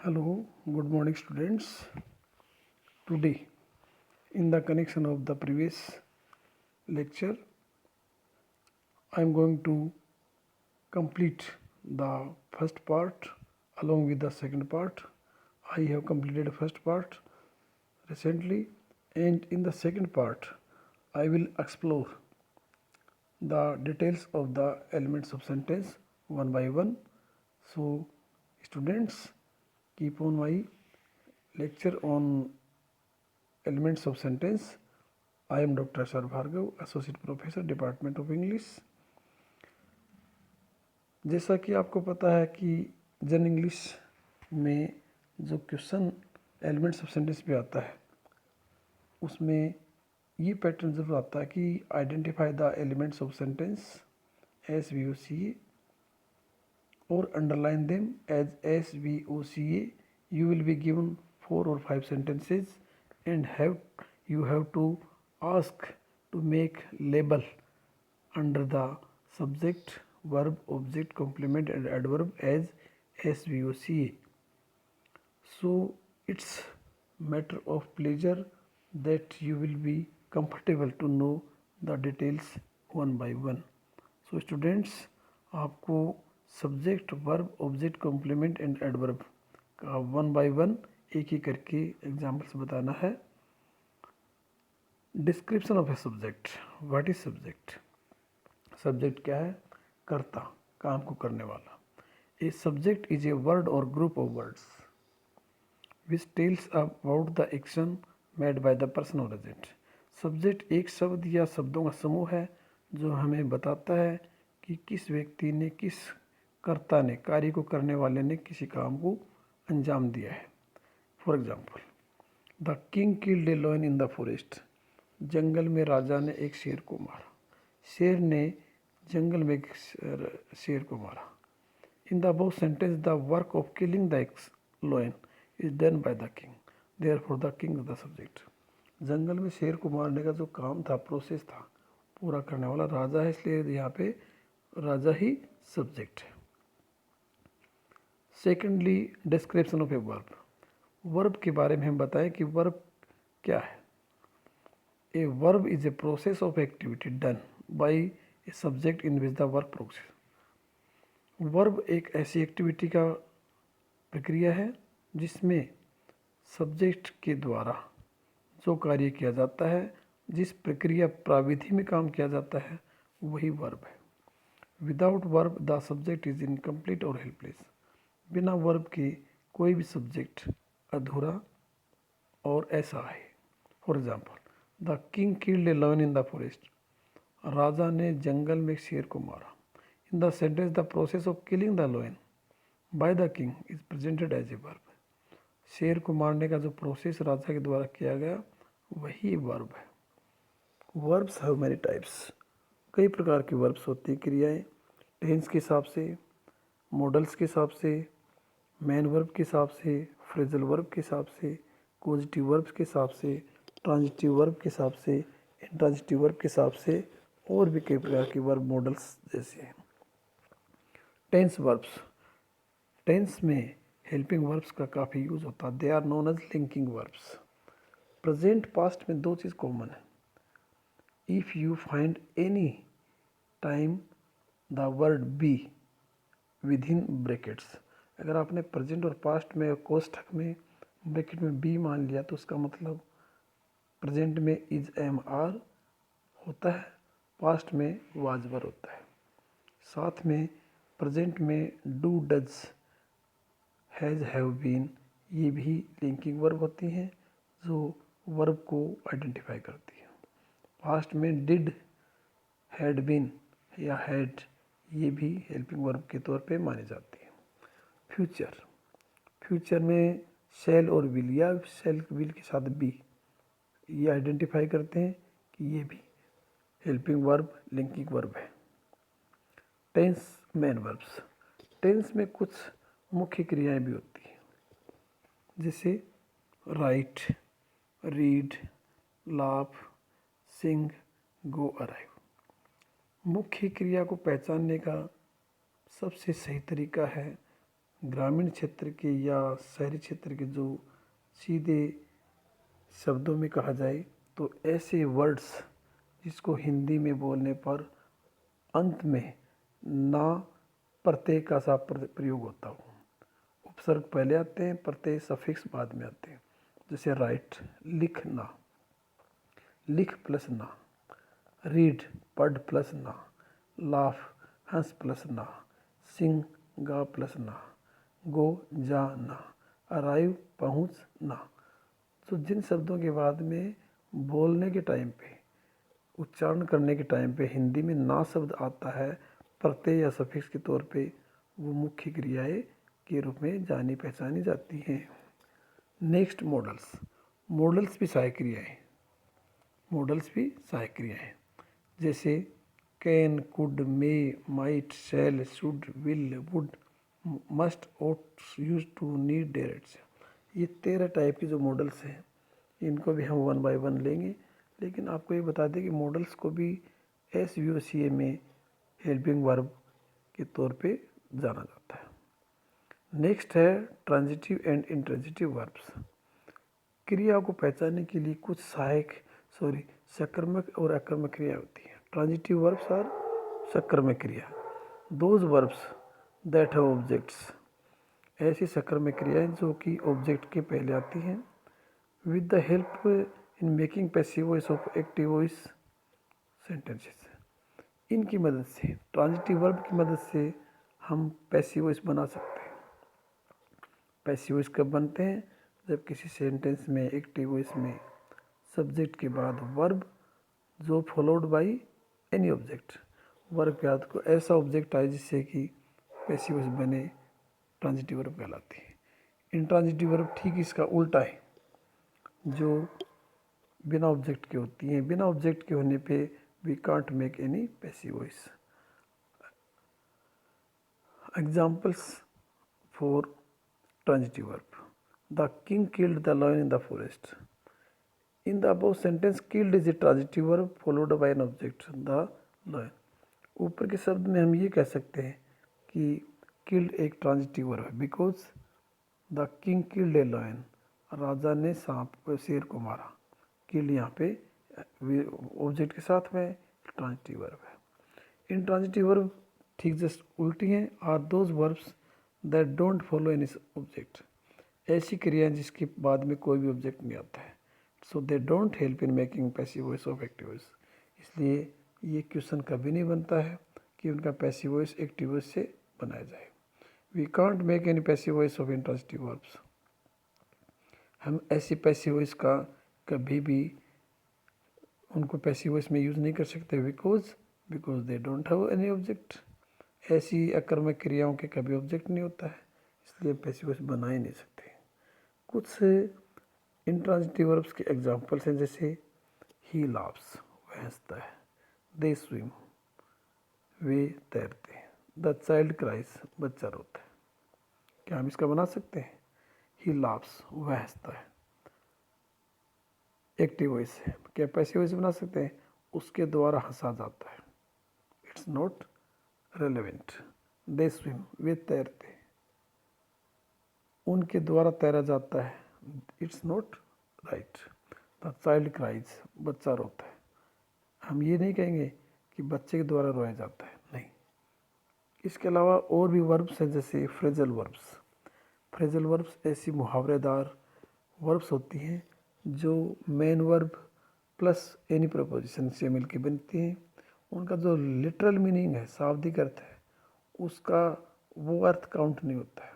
Hello, good morning, students. Today, in the connection of the previous lecture, I am going to complete the first part along with the second part. I have completed the first part recently, and in the second part, I will explore the details of the elements of sentence one by one. So, students, keep on my lecture on elements of sentence. I am Dr. Ashar Bhargav, associate professor department of English. जैसा कि आपको पता है कि general English में जो question elements of sentence पे आता है उसमें ये पैटर्न ज़रूर आता है कि identify the elements of sentence S V O C A और underline them as S V O C A. You will be given 4 or 5 sentences and you have to ask to make label under the subject, verb, object, complement and adverb as SVOCA. So it's matter of pleasure that you will be comfortable to know the details one by one. So students, आपको subject, verb, object, complement and adverb का one by one एक ही करके examples बताना है। Description of a subject. What is subject? Subject क्या है? कर्ता, काम को करने वाला। A subject is a word और group of words which tells about the action made by the person और एजेंट। सब्जेक्ट एक शब्द या शब्दों का समूह है जो हमें बताता है कि किस व्यक्ति ने, किस कर्ता ने, कार्य को करने वाले ने किसी काम को अंजाम दिया है। For example, the king killed a lion in the forest. जंगल में राजा ने एक शेर को मारा। शेर ने जंगल में एक शेर को मारा। In the above sentence the work of killing the lion is done by the king, therefore the king is the subject. जंगल में शेर को मारने का जो काम था, प्रोसेस था, पूरा करने वाला राजा है, इसलिए यहाँ पे राजा ही सब्जेक्ट है। Secondly, description of a verb. Verb के बारे में हम बताएं कि वर्ब क्या है। A verb is a process of activity done by a subject in which the work process. Verb एक ऐसी एक्टिविटी का प्रक्रिया है जिसमें सब्जेक्ट के द्वारा जो कार्य किया जाता है, जिस प्रक्रिया प्राविधि में काम किया जाता है, वही वर्ब है। Without verb the subject is incomplete और हेल्पलेस। बिना वर्ब के कोई भी सब्जेक्ट अधूरा और ऐसा है। For example, the king killed a lion in the forest. राजा ने जंगल में शेर को मारा। In the sentence the process of killing the lion by the king is presented as a verb. शेर को मारने का जो प्रोसेस राजा के द्वारा किया गया, वही वर्ब है। Verbs have many types. कई प्रकार की वर्ब्स होती हैं, क्रियाएं, टेंस के हिसाब से, मॉडल्स के हिसाब से, मेन वर्ब के हिसाब से, फ्रेजल वर्ब के हिसाब से, पॉजिटिव वर्ब के हिसाब से, ट्रांजिटिव वर्ब के हिसाब से, इंट्रांजिटिव वर्ब के हिसाब से, और भी कई प्रकार के वर्ब मॉडल्स जैसे हैं। Tense verbs. टेंस में हेल्पिंग वर्ब्स का काफ़ी यूज़ होता है। They are known as linking verbs. Present past में दो चीज़ कॉमन है। If you find any time the word be with in brackets. अगर आपने प्रेजेंट और पास्ट में कोष्ठक में ब्रैकेट में बी मान लिया तो उसका मतलब प्रेजेंट में इज, एम, आर होता है, पास्ट में वाज, वर होता है। साथ में प्रेजेंट में do, does, has, have, been, ये भी लिंकिंग वर्ब होती हैं जो वर्ब को आइडेंटिफाई करती है। पास्ट में डिड, हैड बीन या हैड, ये भी हेल्पिंग वर्ब के तौर पे मानी जाती है। फ्यूचर। फ्यूचर में शैल और विल या शैल विल के साथ बी, ये आइडेंटिफाई करते हैं कि ये भी हेल्पिंग वर्ब, लिंकिंग वर्ब है। Tense, main verbs. टेंस में कुछ मुख्य क्रियाएं भी होती हैं, जैसे write, read, laugh, sing, go, arrive. मुख्य क्रिया को पहचानने का सबसे सही तरीका है ग्रामीण क्षेत्र के या शहरी क्षेत्र के जो सीधे शब्दों में कहा जाए तो ऐसे वर्ड्स जिसको हिंदी में बोलने पर अंत में ना प्रत्यय का सा प्रयोग होता हो। उपसर्ग पहले आते हैं, प्रत्यय सफिक्स बाद में आते हैं। जैसे राइट, लिखना, लिख प्लस ना, रीड पढ़ प्लस ना, लाफ हंस प्लस ना, सिंग गा प्लस ना, गो जा ना, अराइव पहुँच ना। तो जिन शब्दों के बाद में बोलने के टाइम पे, उच्चारण करने के टाइम पे हिंदी में ना शब्द आता है प्रत्यय या सफिक्स के तौर पे, वो मुख्य क्रियाएं के रूप में जानी पहचानी जाती हैं। Next, models. मॉडल्स भी सहायक क्रियाएं, मॉडल्स भी सहायक क्रियाएं जैसे can, could, may, might, shall, should, will, would, must, ought, use to, need, dare. ये 13 टाइप के जो मॉडल्स हैं इनको भी हम वन बाय वन लेंगे, लेकिन आपको ये बता दें कि मॉडल्स को भी SVOCA में हेल्पिंग वर्ब के तौर पे जाना जाता है। नेक्स्ट है ट्रांजिटिव एंड इंट्रांजिटिव वर्ब्स। क्रिया को पहचानने के लिए कुछ सकर्मक और अकर्मक क्रिया होती है। ट्रांजिटिव वर्ब्स और सकर्मक क्रिया, those verbs that have objects, ऐसी सकर्मक क्रियाएं जो कि ऑब्जेक्ट के पहले आती हैं। With the help in making passive voice of active voice sentences, इनकी मदद से, ट्रांजिटिव वर्ब की मदद से हम पैसिव वॉइस बना सकते हैं। पैसिव वॉइस कब बनते हैं? जब किसी सेंटेंस में एक्टिव वॉइस में सब्जेक्ट के बाद वर्ब जो followed by any object, verb के बाद को ऐसा ऑब्जेक्ट आए जिससे कि पैसिव वॉइस बने, ट्रांजिटिव वर्ब कहलाती है। इंट्रांजिटिव वर्ब ठीक इसका उल्टा है, जो बिना ऑब्जेक्ट के होती हैं। बिना ऑब्जेक्ट के होने पे we can't make any passive voice. Examples for transitive verb: the king killed the lion in the forest. In the above sentence, killed is a transitive verb followed by an object, the lion. ऊपर के शब्द में हम ये कह सकते हैं कि killed एक ट्रांजिटिव वर्ब है, because the king killed a lion, राजा ने शेर को मारा। किल्ड यहाँ पे ऑब्जेक्ट के साथ में ट्रांजिटिव वर्ब है। इन ट्रांजिटिव वर्ब ठीक जस्ट उल्टी हैं, are those verbs that don't follow any object, ऐसी क्रियाएं जिसके बाद में कोई भी ऑब्जेक्ट नहीं आता है। So they don't help in making passive voice of active voice. इसलिए ये क्वेश्चन कभी नहीं बनता है कि उनका पैसिव वॉइस एक्टिव वॉइस से बनाया जाए। We can't make any passive voice of intransitive verbs. हम ऐसी पैसिव वॉइस का कभी भी उनको पैसिव वॉइस में यूज़ नहीं कर सकते, because they don't have any object. ऐसी अकर्मक क्रियाओं के कभी ऑब्जेक्ट नहीं होता है, इसलिए पैसिव वॉइस बना ही नहीं सकते। कुछ इंट्रांजिटिव वर्ब्स के एग्जाम्पल्स हैं, जैसे ही लाफ्स, वह हंसता है, दे स्विम, वे तैरते हैं, द चाइल्ड क्राइज, बच्चा रोता है। क्या हम इसका बना सकते हैं? ही लाफ्स, वह हंसता है, एक्टिव वॉइस है। क्या पैसिव वॉइस बना सकते हैं? उसके द्वारा हंसा जाता है, it's not relevant. They swim, वे तैरते हैं, उनके द्वारा तैरा जाता है, it's not right. The child cries, बच्चा रोता है। हम ये नहीं कहेंगे कि बच्चे के द्वारा रोया जाता है, नहीं। इसके अलावा और भी वर्ब्स हैं, जैसे फ्रेजल वर्ब्स। फ्रेजल वर्ब्स ऐसी मुहावरेदार वर्ब्स होती हैं जो main verb plus any preposition से मिलकर बनती हैं। उनका जो लिटरल मीनिंग है, शाब्दिक अर्थ है, उसका वो अर्थ काउंट नहीं होता है।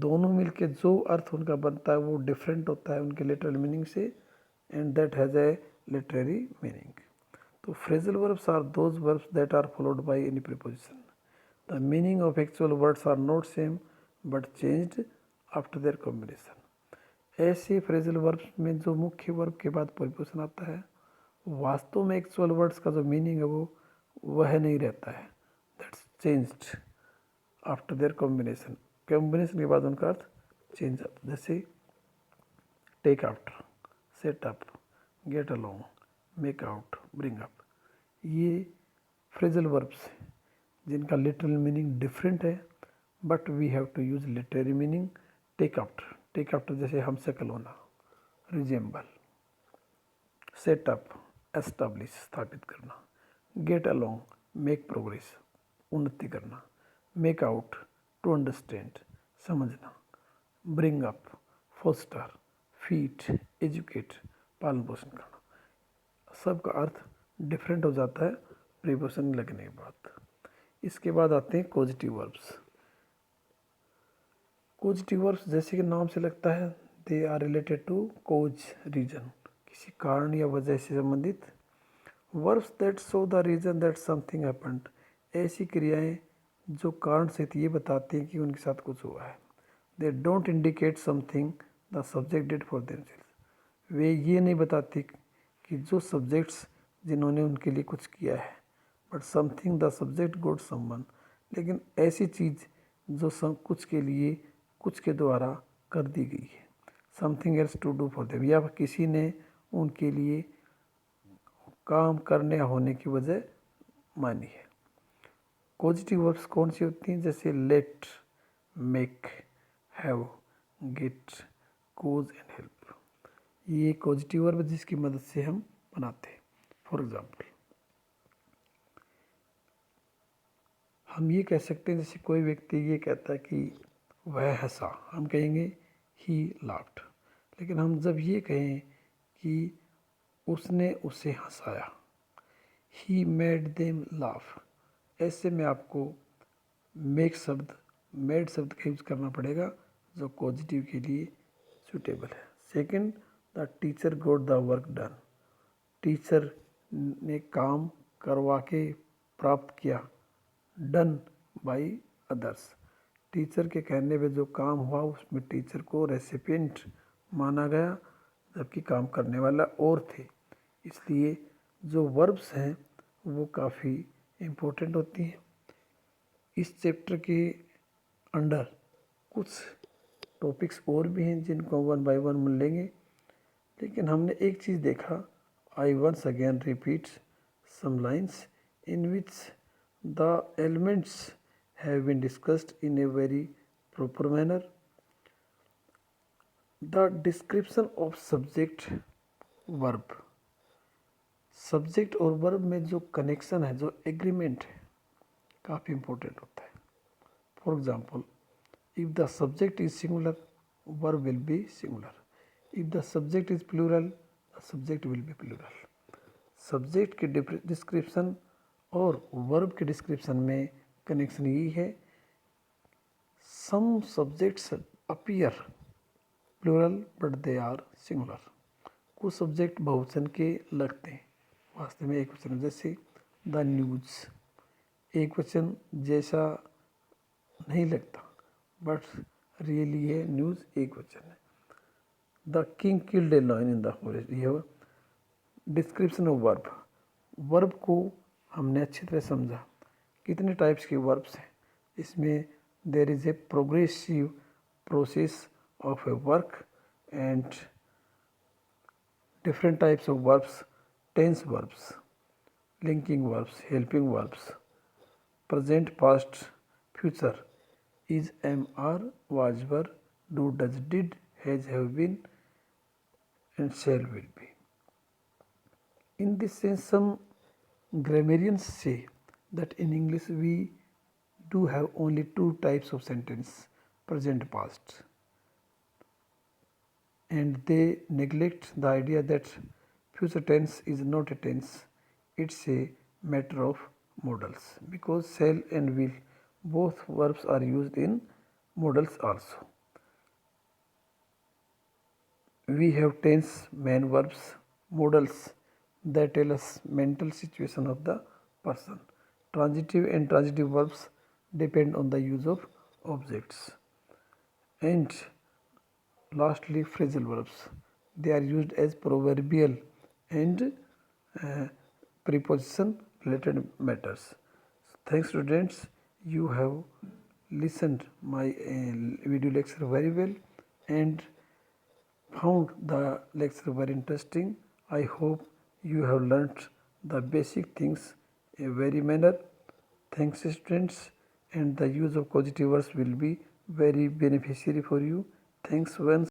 दोनों मिलके जो अर्थ उनका बनता है वो डिफरेंट होता है उनके लिटरल मीनिंग से, and that has a literary meaning. तो phrasal verbs are those verbs that are followed by any preposition. The meaning of actual words are not same but changed after their combination. ऐसे phrasal verbs में जो मुख्य verb के बाद preposition आता है, वास्तव में एक्चुअल वर्ड्स का जो मीनिंग है वो वह नहीं रहता है, that's changed after their combination. Combination के बाद उनका अर्थ चेंज आता है। जैसे take after, set up, get along, make out, bring up. ये फ्रेजल वर्ब्स हैं जिनका लिटरल मीनिंग डिफरेंट है but we have to use literary meaning. Take after जैसे हम से कल होना, रिजेंबल, सेटअप, एस्टाब्लिश स्थापित करना, गेट अलोंग मेक प्रोग्रेस उन्नति करना, मेक आउट टू अंडरस्टैंड समझना, bring up foster feed educate पालन पोषण करना। सबका अर्थ डिफरेंट हो जाता है प्रीपोजिशन लगने के बाद। इसके बाद आते हैं पॉजिटिव वर्ब्स। पॉजिटिव वर्ब्स जैसे कि नाम से लगता है, they are related to cause reason, किसी कारण या वजह से संबंधित। Verbs that show the reason that something happened, ऐसी क्रियाएं जो कारण से ये बताती हैं कि उनके साथ कुछ हुआ है। They don't indicate something the subject did for themselves, वे ये नहीं बताती कि जो सब्जेक्ट्स जिन्होंने उनके लिए कुछ किया है, but something the subject good someone, लेकिन ऐसी चीज़ जो कुछ के लिए कुछ के द्वारा कर दी गई है। Something else to do for them, या किसी ने उनके लिए काम करने होने की वजह मानी है। पॉजिटिव वर्ब्स कौन सी होती हैं, जैसे let, make, have, get, cause and help. ये पॉजिटिव वर्ब जिसकी मदद से हम बनाते हैं। फॉर एग्जाम्पल हम ये कह सकते हैं, जैसे कोई व्यक्ति ये कहता है कि वह हंसा, हम कहेंगे ही लाफ्ड। लेकिन हम जब ये कहें कि उसने उसे हंसाया, ही मेड देम लाफ, ऐसे में आपको मेड शब्द का यूज करना पड़ेगा जो पॉजिटिव के लिए सूटेबल है। Second, the teacher goat the work done, teacher ने काम करवा के प्राप्त किया, डन बाय अदर्स, टीचर के कहने पे जो काम हुआ उसमें टीचर को रेसिपिएंट माना गया, जबकि काम करने वाला और थे। इसलिए जो वर्ब्स हैं वो काफ़ी इम्पोर्टेंट होती हैं। इस चैप्टर के अंडर कुछ टॉपिक्स और भी हैं जिनको वन बाय वन मिल लेंगे, लेकिन हमने एक चीज़ देखा, I once again repeat some lines in which the elements have been discussed in a very proper manner. The description of subject verb, subject और वर्ब में जो कनेक्शन है, जो एग्रीमेंट है, काफ़ी इंपॉर्टेंट होता है। For example, if the subject is singular, verb will be singular. If the subject is plural, the subject will be plural. Subject के डिस्क्रिप्शन और वर्ब के डिस्क्रिप्शन में कनेक्शन यही है, some subjects appear plural but they are singular, कुछ subject बहुवचन के लगते हैं, वास्तव में एक वचन, जैसे द न्यूज़, एक वचन जैसा नहीं लगता बट रियली है न्यूज़ एक वचन है। The king killed a lion in the forest, यह डिस्क्रिप्शन ऑफ वर्ब। वर्ब को हमने अच्छी तरह समझा। कितने टाइप्स के वर्ब्स हैं इसमें, there is a progressive process of a work and different types of verbs, tense verbs, linking verbs, helping verbs, present, past, future, is, am, are, was, were, do, does, did, has, have been and shall, will be. In this sense, some grammarians say that in English we do have only two types of sentence, present, past, and they neglect the idea that future tense is not a tense, it's a matter of modals, because shall and will, both verbs are used in modals also. We have tense main verbs, modals that tell us mental situation of the person. Transitive and transitive verbs depend on the use of objects. And lastly, phrasal verbs, they are used as proverbial and preposition related matters. Thanks students, you have listened my video lecture very well and found the lecture very interesting. I hope you have learnt the basic things in a very manner. Thanks students. and the use of causative verbs will be very beneficiary for you. Thanks once